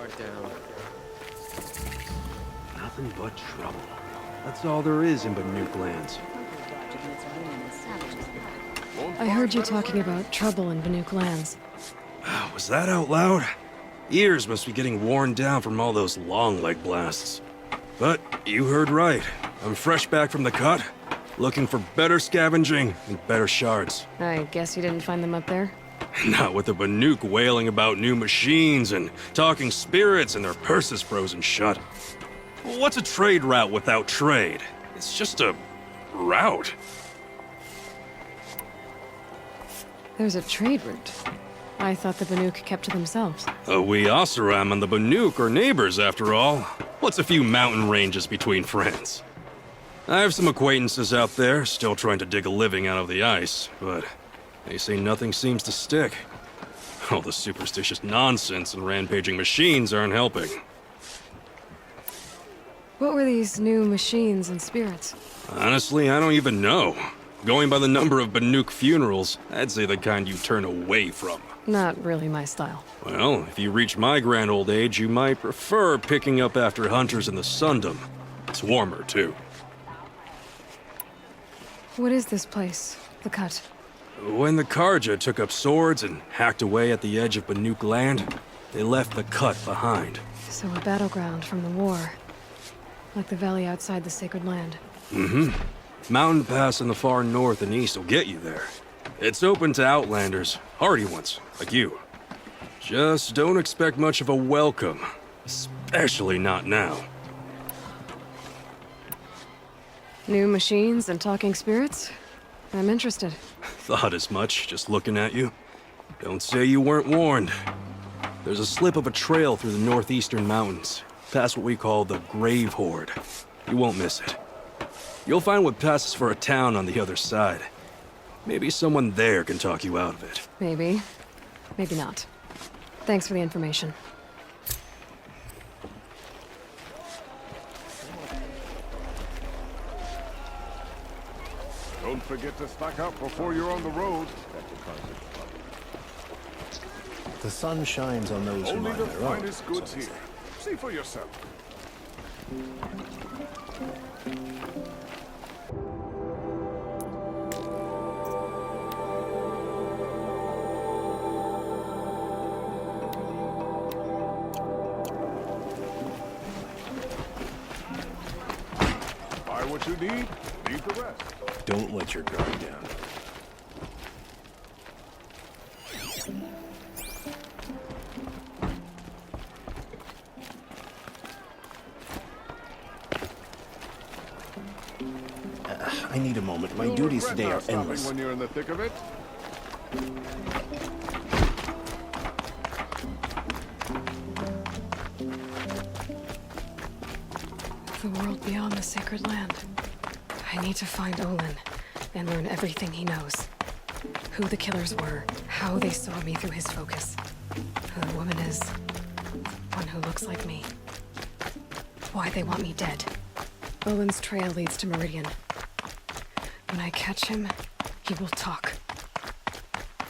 guard down. Nothing but trouble. That's all there is in Banuk lands. I heard you talking about trouble in Banuk lands. Was that out loud? Ears must be getting worn down from all those long leg blasts. But you heard right. I'm fresh back from the cut, looking for better scavenging and better shards. I guess you didn't find them up there? Not with the Banuk wailing about new machines and talking spirits and their purses frozen shut. What's a trade route without trade? It's just a route. There's a trade route. I thought the Banuk kept to themselves. We Oseram and the Banuk are neighbors, after all. What's a few mountain ranges between friends? I have some acquaintances out there, still trying to dig a living out of the ice, but they say nothing seems to stick. All the superstitious nonsense and rampaging machines aren't helping. What were these new machines and spirits? Honestly, I don't even know. Going by the number of Banuk funerals, I'd say the kind you turn away from. Not really my style. Well, if you reach my grand old age, you might prefer picking up after hunters in the Sundom. It's warmer, too. What is this place? The Cut? When the Karja took up swords and hacked away at the edge of Banuk land, they left the Cut behind. So a battleground from the war. Like the valley outside the Sacred Land. Mm-hmm. Mountain Pass in the far north and east will get you there. It's open to outlanders, hardy ones, like you. Just don't expect much of a welcome, especially not now. New machines and talking spirits? I'm interested. Thought as much, just looking at you. Don't say you weren't warned. There's a slip of a trail through the northeastern mountains, past what we call the Grave Horde. You won't miss it. You'll find what passes for a town on the other side. Maybe someone there can talk you out of it. Maybe. Maybe not. Thanks for the information. Don't forget to stock up before you're on the road. The sun shines on those who Only mind the their own. finest goods here. See for yourself. Buy what you need, leave the rest. Don't let your guard down. I need a moment. My You'll duties regret today not are stopping endless. when you're in the thick of it. The world beyond the Sacred Land. I need to find Olin and learn everything he knows. Who the killers were, how they saw me through his focus. Who the woman is, one who looks like me. Why they want me dead. Olin's trail leads to Meridian. When I catch him, he will talk.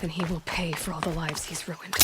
Then he will pay for all the lives he's ruined.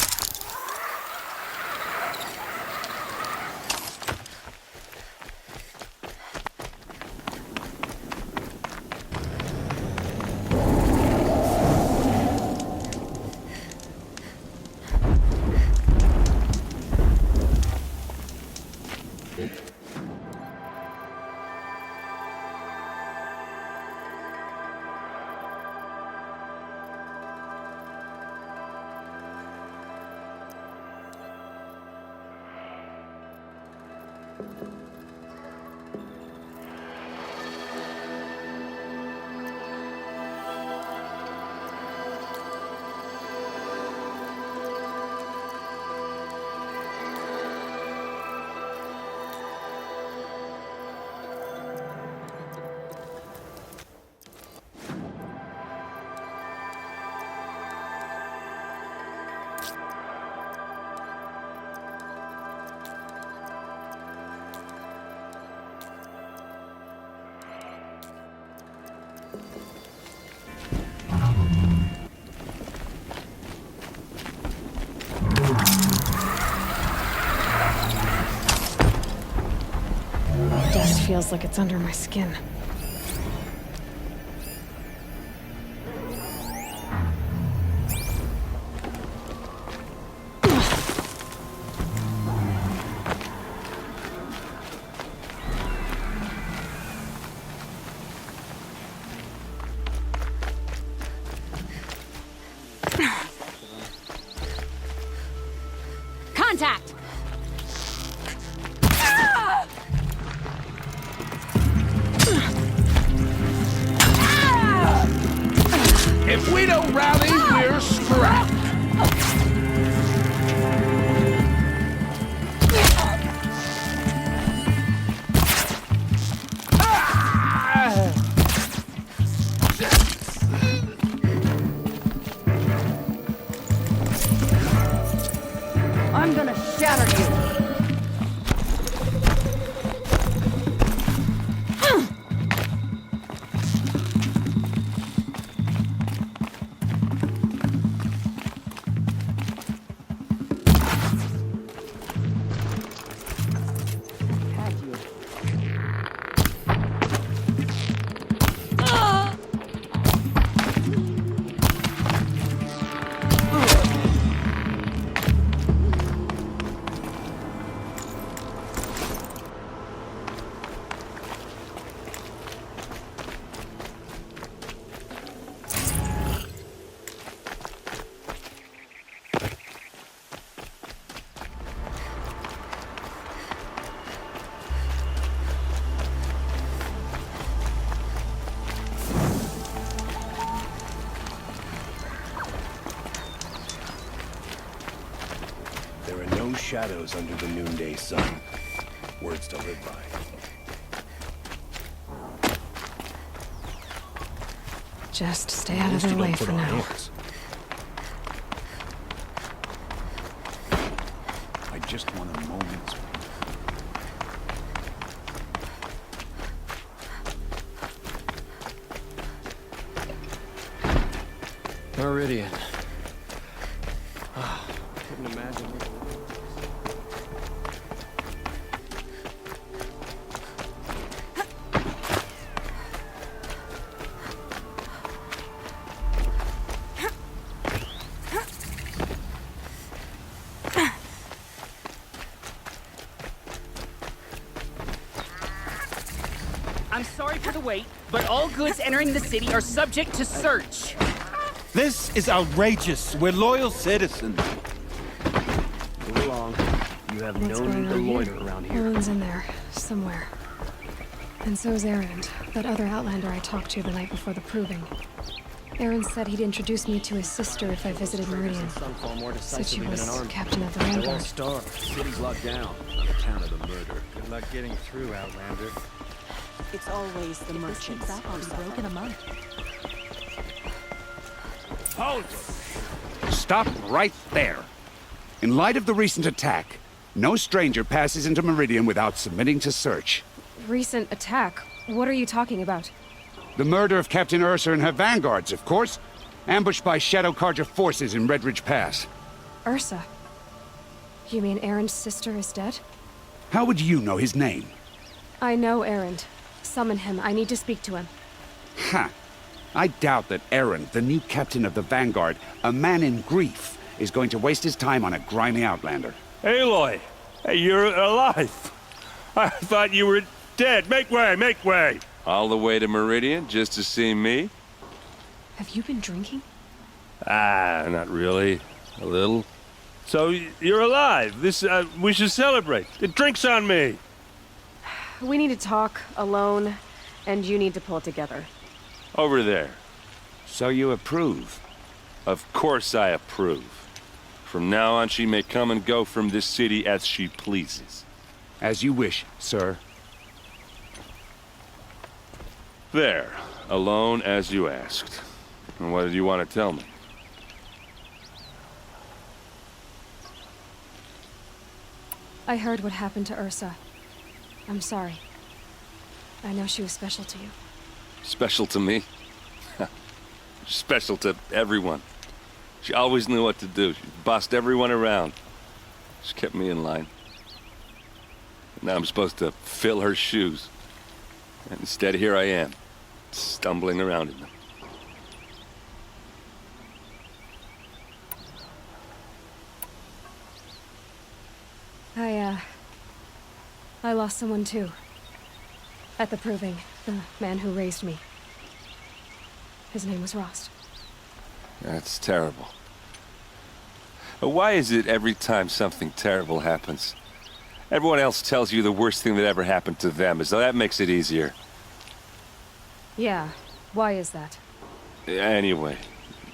feels like it's under my skin. Contact! If we don't rally, we're scrapped. I'm gonna shatter you! There are no shadows under the noonday sun. Words to live by. Just stay out of At least their you way don't put for on now. airs. I just want a moment's... Meridian. Couldn't imagine. I'm sorry for the wait, but all goods entering the city are subject to search. This is outrageous. We're loyal citizens. Move along. You have What's no going need to on here? loiter around here. Owen's in there, somewhere. And so's Erend, that other Outlander I talked to the night before the proving. Erend said he'd introduce me to his sister if I visited Meridian. Sunfall more Said she decisively than an was army. captain of the They're all Vanguard. starved. City's locked down on account of the murder. Good luck getting through, Outlander. It's always the merchants who suffer. a month. Hold! Stop right there. In light of the recent attack, no stranger passes into Meridian without submitting to search. Recent attack? What are you talking about? The murder of Captain Ursa and her vanguards, of course. Ambushed by Shadow Carja forces in Redridge Pass. Ursa? You mean Erend's sister is dead? How would you know his name? I know Erend. Summon him. I need to speak to him. Ha! I doubt that Erend, the new captain of the Vanguard, a man in grief, is going to waste his time on a grimy outlander. Aloy! Hey, you're alive! I thought you were dead. Make way, make way! All the way to Meridian just to see me? Have you been drinking? Ah, not really. A little. So, you're alive. We should celebrate. The drink's on me. We need to talk, alone, and you need to pull it together. Over there. So you approve? Of course I approve. From now on, she may come and go from this city as she pleases. As you wish, sir. There. Alone as you asked. And what did you want to tell me? I heard what happened to Ursa. I'm sorry. I know she was special to you. Special to me? Special to everyone. She always knew what to do. She bossed everyone around. She kept me in line. Now I'm supposed to fill her shoes. And instead, here I am, stumbling around in them. I lost someone too. At the proving, the man who raised me. His name was Rost. That's terrible. Why is it every time something terrible happens, everyone else tells you the worst thing that ever happened to them, as though that makes it easier? Yeah, why is that? Anyway,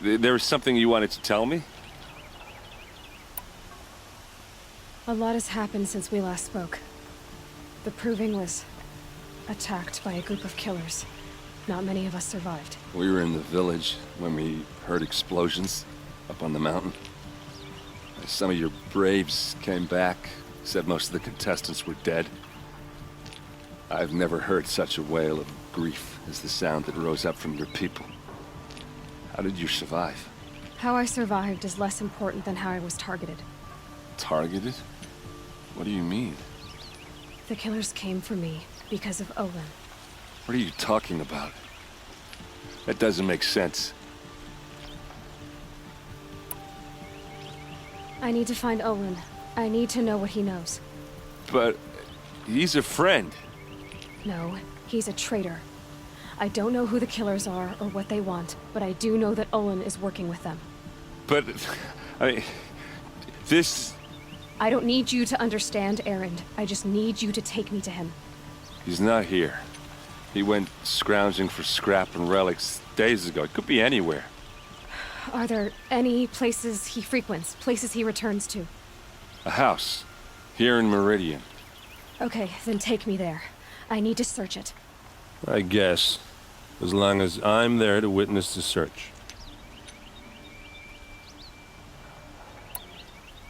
there was something you wanted to tell me? A lot has happened since we last spoke. The proving was attacked by a group of killers. Not many of us survived. We were in the village when we heard explosions up on the mountain. Some of your braves came back, said most of the contestants were dead. I've never heard such a wail of grief as the sound that rose up from your people. How did you survive? How I survived is less important than how I was targeted. Targeted? What do you mean? The killers came for me because of Olin. What are you talking about? That doesn't make sense. I need to find Olin. I need to know what he knows. But he's a friend. No, he's a traitor. I don't know who the killers are or what they want, but I do know that Olin is working with them. But, this... I don't need you to understand, Erend. I just need you to take me to him. He's not here. He went scrounging for scrap and relics days ago. It could be anywhere. Are there any places he frequents, places he returns to? A house. Here in Meridian. Okay, then take me there. I need to search it. I guess. As long as I'm there to witness the search.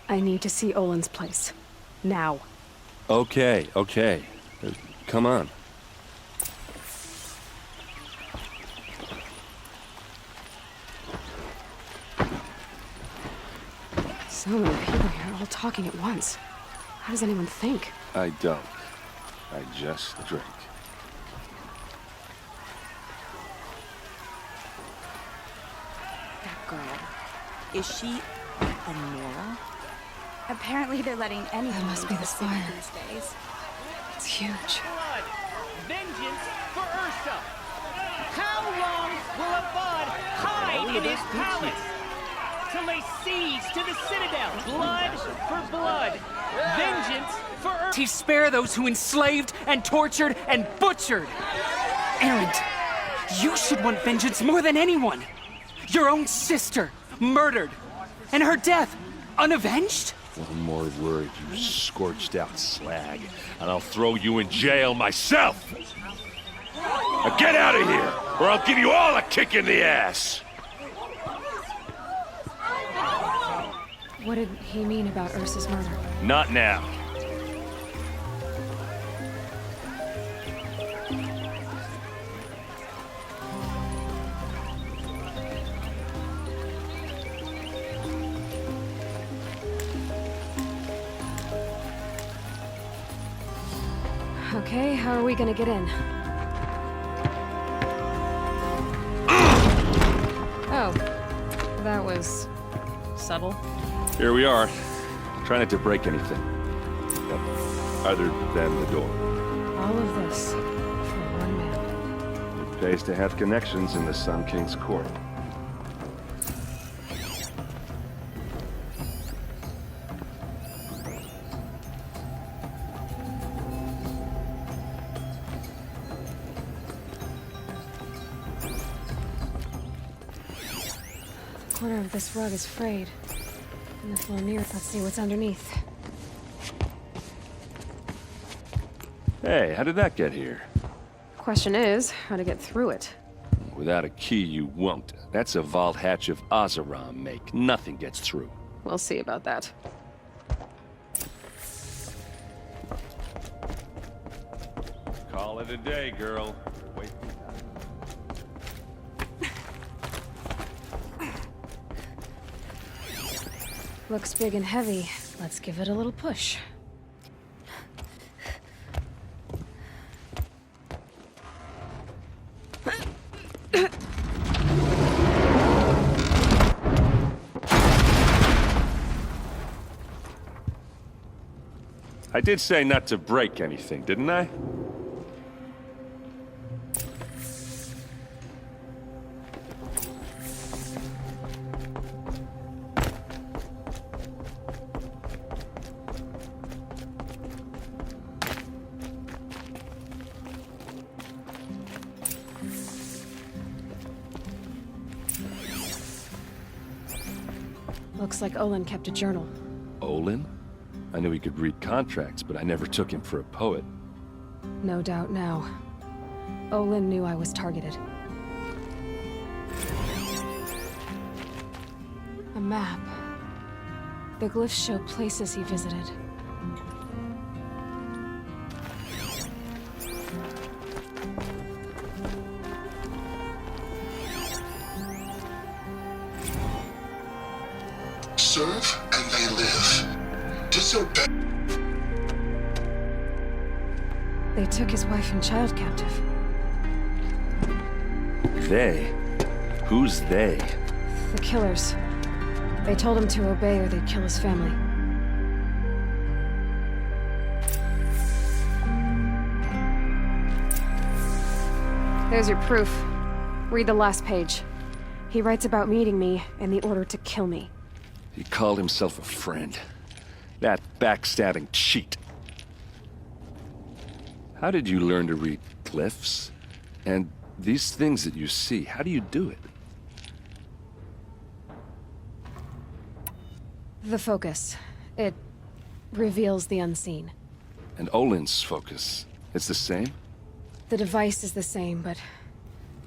I need to see Olin's place. Now. Okay. Come on. So many people here, all talking at once. How does anyone think? I don't. I just drink. That girl. Is she a Nora? Apparently they're letting anyone. That must be the spire. These days. It's huge. Blood! Vengeance for Ursa! How long will Avad hide in his palace? To lay siege to the citadel! Blood for blood! Vengeance for Ursa! To spare those who enslaved and tortured and butchered! Erend, you should want vengeance more than anyone! Your own sister, murdered! And her death, unavenged? One more word, you scorched out slag, and I'll throw you in jail myself! Now get out of here, or I'll give you all a kick in the ass! What did he mean about Ursa's murder? Not now. Okay, how are we gonna get in? Oh, that was subtle. Here we are. Try not to break anything. Other than the door. All of this for one man. It pays to have connections in the Sun King's court. The corner of this rug is frayed. And if we're near, let's see what's underneath. Hey, how did that get here? Question is, how to get through it. Without a key, you won't. That's a vault hatch of Azeram make. Nothing gets through. We'll see about that. Call it a day, girl. Wait. Looks big and heavy. Let's give it a little push. I did say not to break anything, didn't I? Looks like Olin kept a journal. Olin? I knew he could read contracts, but I never took him for a poet. No doubt now. Olin knew I was targeted. A map. The glyphs show places he visited. Serve and they live. Disobey. They took his wife and child captive. They? Who's they? The killers. They told him to obey or they'd kill his family. There's your proof. Read the last page. He writes about meeting me and the order to kill me. He called himself a friend. That backstabbing cheat. How did you learn to read glyphs? And these things that you see, how do you do it? The focus. It reveals the unseen. And Olin's focus, it's the same? The device is the same, but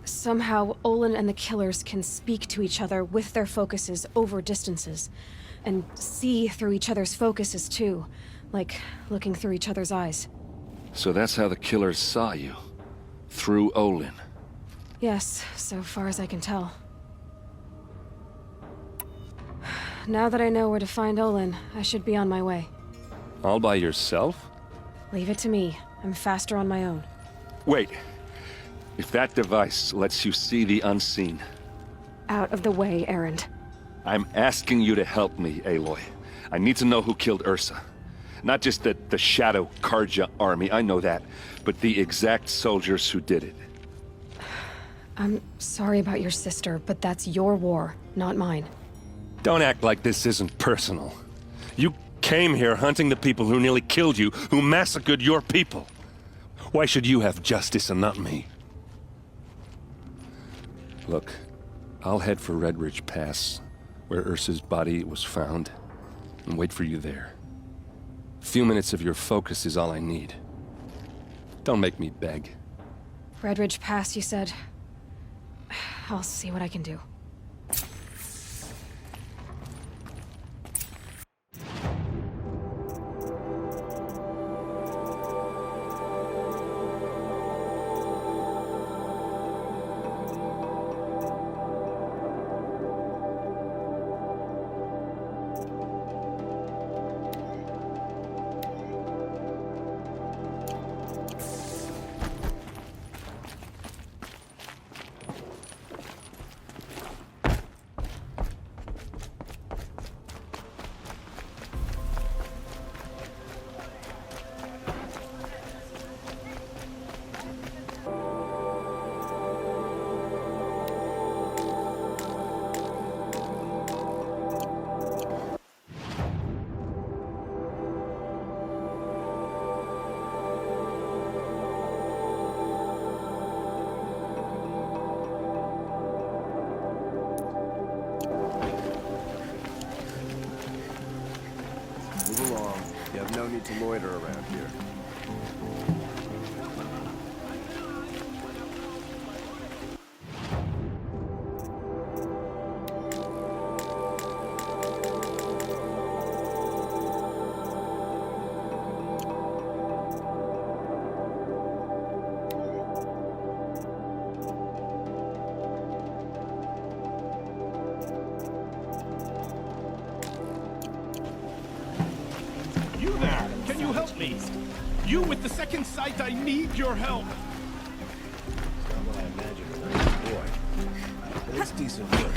somehow Olin and the killers can speak to each other with their focuses over distances, and see through each other's focuses too, like looking through each other's eyes. So that's how the killers saw you? Through Olin? Yes, so far as I can tell. Now that I know where to find Olin, I should be on my way. All by yourself? Leave it to me. I'm faster on my own. Wait. If that device lets you see the unseen... Out of the way, Erend. I'm asking you to help me, Aloy. I need to know who killed Ursa. Not just the Shadow Karja army, I know that, but the exact soldiers who did it. I'm sorry about your sister, but that's your war, not mine. Don't act like this isn't personal. You came here hunting the people who nearly killed you, who massacred your people. Why should you have justice and not me? Look, I'll head for Red Ridge Pass, where Ursa's body was found, and wait for you there. A few minutes of your focus is all I need. Don't make me beg. Red Ridge Pass, you said? I'll see what I can do. Move along. You have no need to loiter around here. You there! Can you help me? You with the second sight, I need your help! It's not what I imagined when I was a boy. But it's decent work.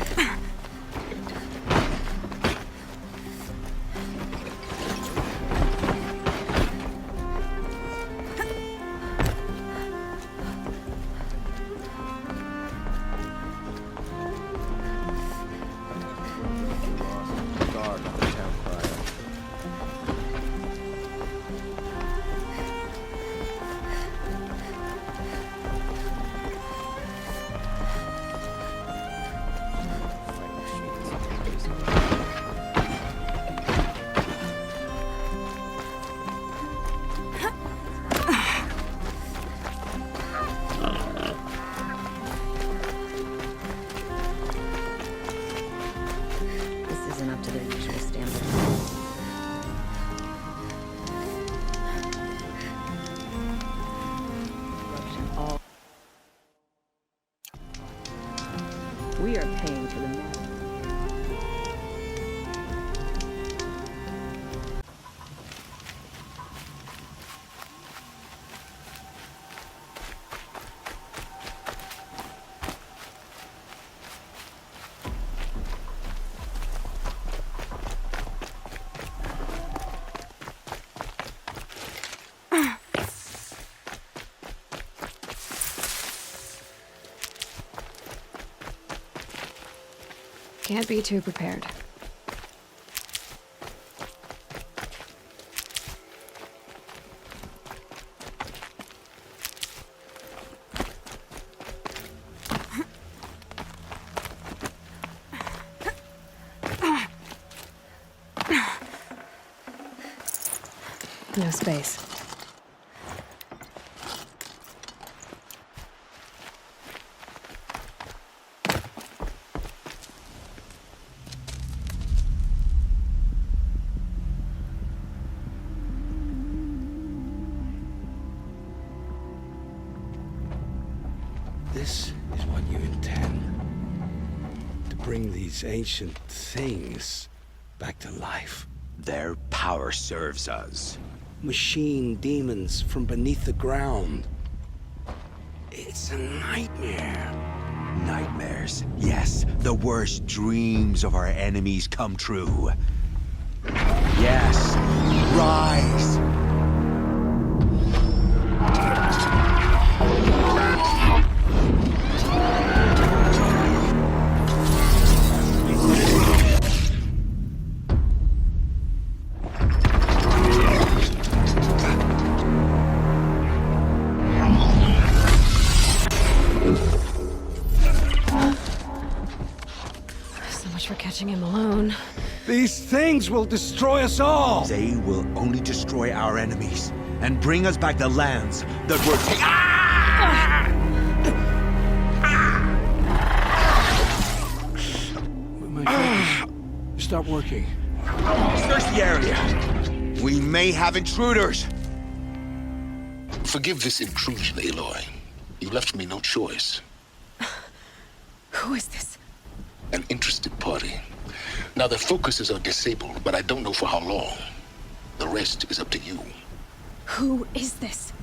Can't be too prepared. No space. This is what you intend. To bring these ancient things back to life. Their power serves us. Machine demons from beneath the ground. It's a nightmare. Nightmares. Yes, the worst dreams of our enemies come true. Yes, rise! Catching him alone. These things will destroy us all! They will only destroy our enemies and bring us back the lands that were taken. My focus. Stop working. Search the area. We may have intruders. Forgive this intrusion, Aloy. You left me no choice. Who is this? An interested party. Now their focuses are disabled, but I don't know for how long. The rest is up to you. Who is this?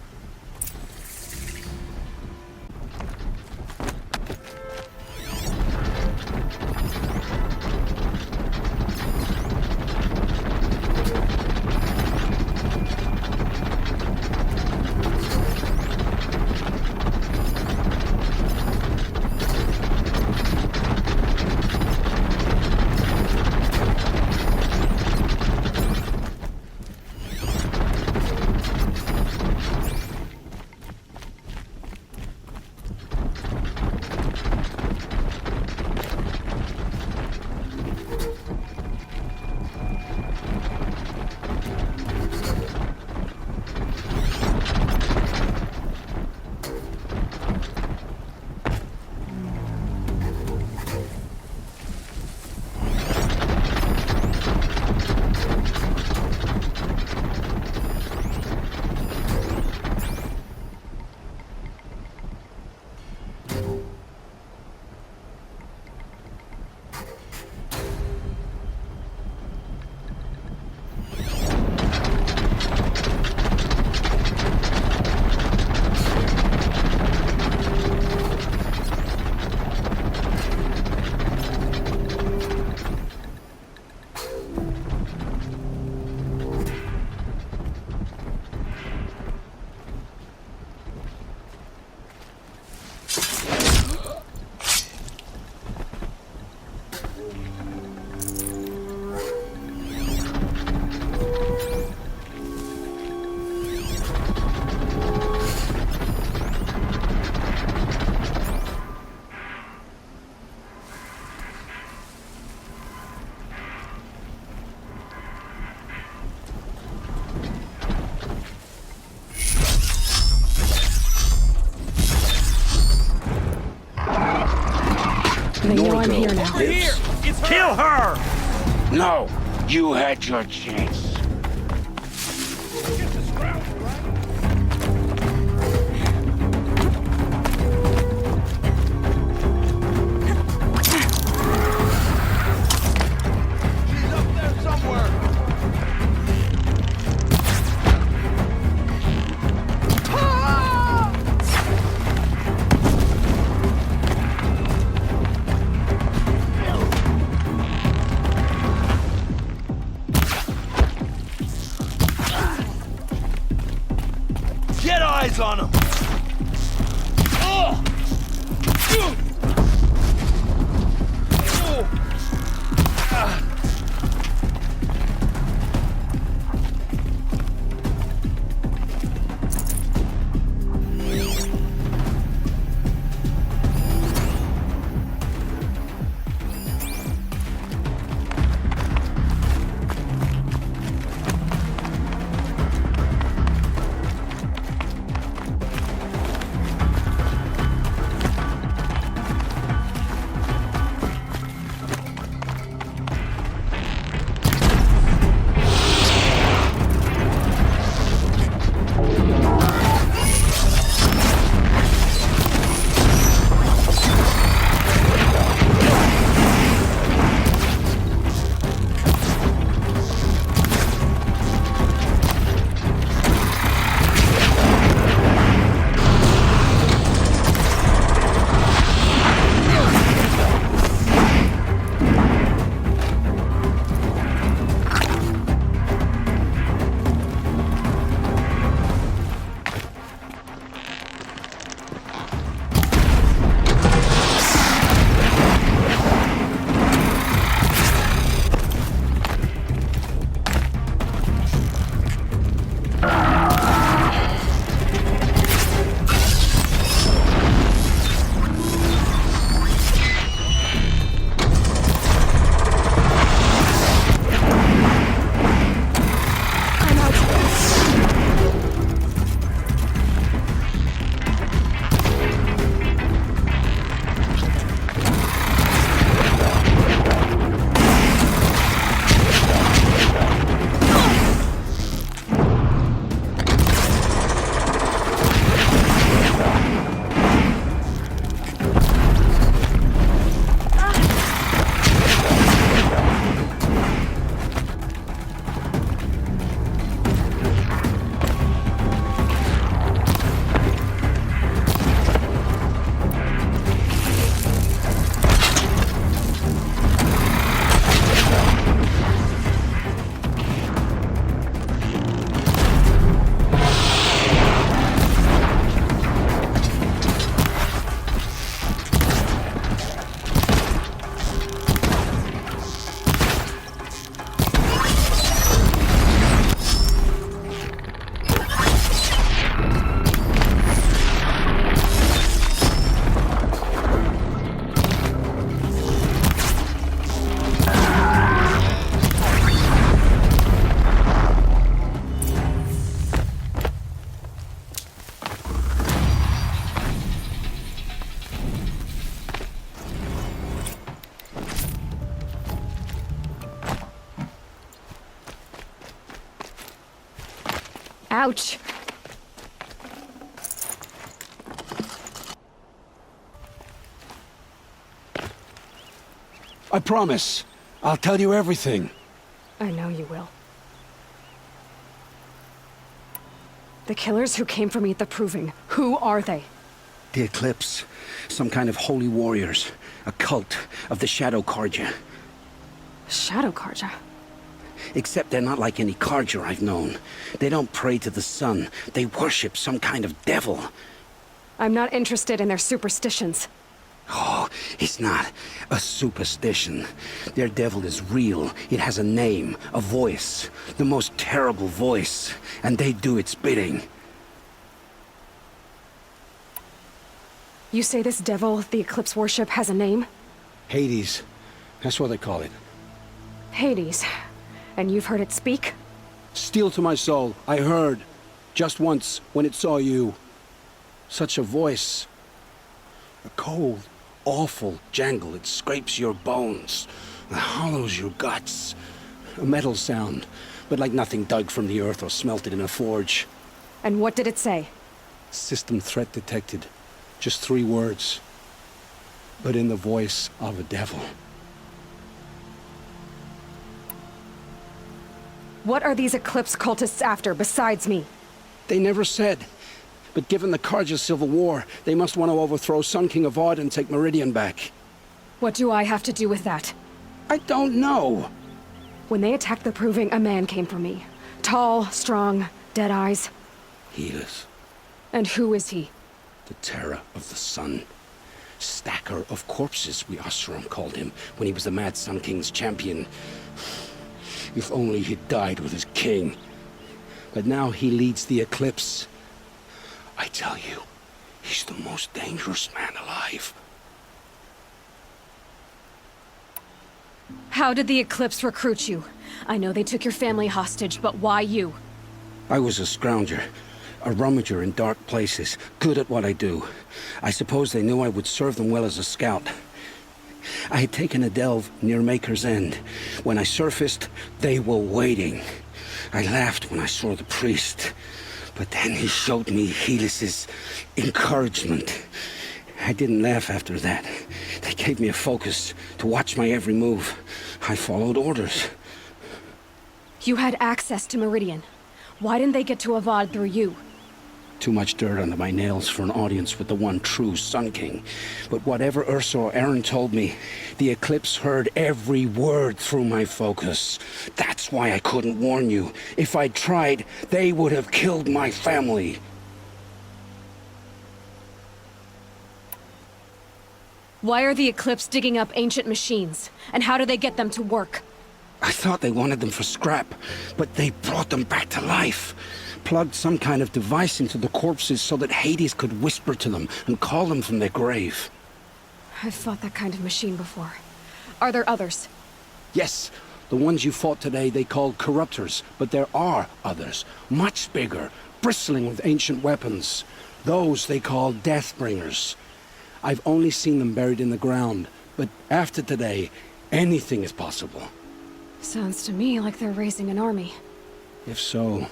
They know I'm here now. Over here! Kill her! No, you had your chance. Get eyes on him! Ouch! I promise. I'll tell you everything. I know you will. The killers who came for me at the Proving, who are they? The Eclipse. Some kind of holy warriors. A cult of the Shadow Carja. Shadow Carja? Except they're not like any Carja I've known. They don't pray to the sun. They worship some kind of devil. I'm not interested in their superstitions. Oh, it's not a superstition. Their devil is real. It has a name, a voice. The most terrible voice. And they do its bidding. You say this devil the Eclipse worship has a name? Hades. That's what they call it. Hades. And you've heard it speak? Steel to my soul. I heard. Just once, when it saw you. Such a voice. A cold, awful jangle. It scrapes your bones. It hollows your guts. A metal sound, but like nothing dug from the earth or smelted in a forge. And what did it say? System threat detected. Just 3 words. But in the voice of a devil. What are these Eclipse cultists after, besides me? They never said. But given the Carja civil war, they must want to overthrow Sun King Avad and take Meridian back. What do I have to do with that? I don't know. When they attacked the Proving, a man came for me. Tall, strong, dead eyes. Healers. And who is he? The terror of the sun. Stacker of corpses, we Oseram called him, when he was the Mad Sun King's champion. If only he'd died with his king. But now he leads the Eclipse. I tell you, he's the most dangerous man alive. How did the Eclipse recruit you? I know they took your family hostage, but why you? I was a scrounger. A rummager in dark places, good at what I do. I suppose they knew I would serve them well as a scout. I had taken a delve near Maker's End. When I surfaced, they were waiting. I laughed when I saw the priest. But then he showed me Helis's encouragement. I didn't laugh after that. They gave me a focus to watch my every move. I followed orders. You had access to Meridian. Why didn't they get to Avad through you? Too much dirt under my nails for an audience with the one true Sun King. But whatever Ursa or Aaron told me, the Eclipse heard every word through my focus. That's why I couldn't warn you. If I'd tried, they would have killed my family. Why are the Eclipse digging up ancient machines? And how do they get them to work? I thought they wanted them for scrap, but they brought them back to life. Plugged some kind of device into the corpses so that Hades could whisper to them and call them from their grave. I've fought that kind of machine before. Are there others? Yes, the ones you fought today they called corruptors, but there are others, much bigger, bristling with ancient weapons. Those they call Deathbringers. I've only seen them buried in the ground, but after today, anything is possible. Sounds to me like they're raising an army. If so,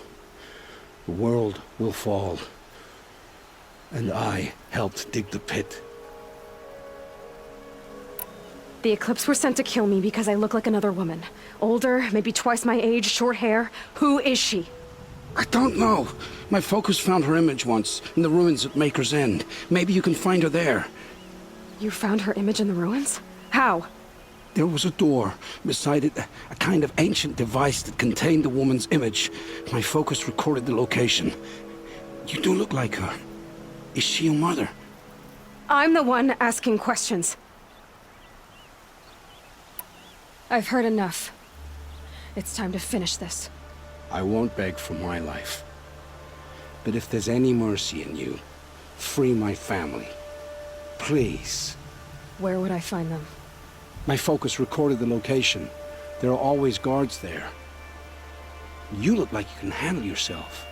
the world will fall. And I helped dig the pit. The Eclipse were sent to kill me because I look like another woman. Older, maybe twice my age, short hair. Who is she? I don't know. My focus found her image once, in the ruins at Maker's End. Maybe you can find her there. You found her image in the ruins? How? There was a door. Beside it, a kind of ancient device that contained the woman's image. My focus recorded the location. You do look like her. Is she your mother? I'm the one asking questions. I've heard enough. It's time to finish this. I won't beg for my life. But if there's any mercy in you, free my family. Please. Where would I find them? My focus recorded the location. There are always guards there. You look like you can handle yourself.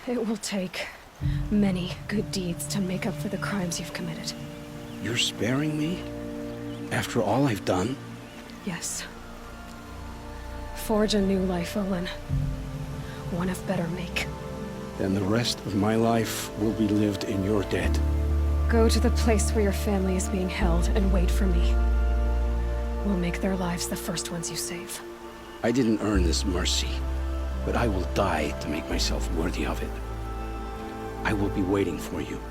It will take many good deeds to make up for the crimes you've committed. You're sparing me? After all I've done? Yes. Forge a new life, Olin. One of better make. Then the rest of my life will be lived in your debt. Go to the place where your family is being held and wait for me. We'll make their lives the first ones you save. I didn't earn this mercy, but I will die to make myself worthy of it. I will be waiting for you.